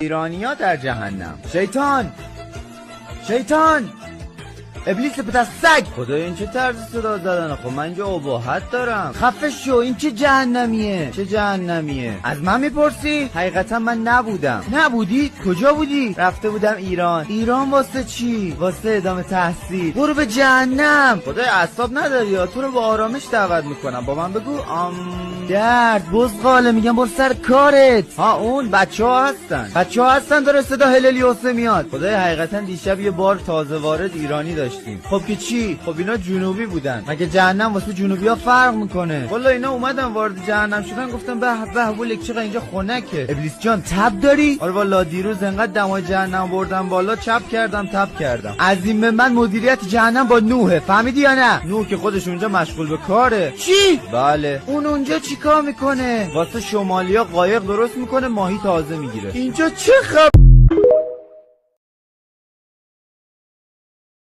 ایرانیا در جهنم. شیطان ابلیس پدر سگ. خدای این چه طرز صدا زدنه؟ خب من اینجا اباحت دارم. خفه شو. این چه جهنمیه؟ از من میپرسی؟ حقیقتا من نبودم. نبودی؟ کجا بودی؟ رفته بودم ایران. واسه چی؟ واسه ادامه تحصیل. برو به جهنم. خدای اعصاب نداری یا؟ تو رو با آرامش دعوت میکنم. با من بگو درد بزغاله. میگم برو سر کارت. ها اون بچه ها هستن داره صدا هللیوسه میاد. خدای حقیقتا دیشب یه بار تازه وارد ایرانی داشتیم. خب که چی؟ خب اینا جنوبی بودن. مگه جهنم واسه جنوبی ها فرق میکنه؟ والا اینا اومدن وارد جهنم شدن گفتن به ولک چقدر اینجا خنکه. ابلیس جان تب داری؟ آره والا دیروز انقدر دمای جهنم بردم بالا تب کردم. از این به من مدیریت جهنم با نوحه. فهمیدی یا نه؟ نوح که خودش اونجا مشغول به کاره. چی؟ بله. اون اونجا چیکار میکنه؟ واسه شمالیا قایق درست میکنه، ماهی تازه میگیره. اینجا چه خبر؟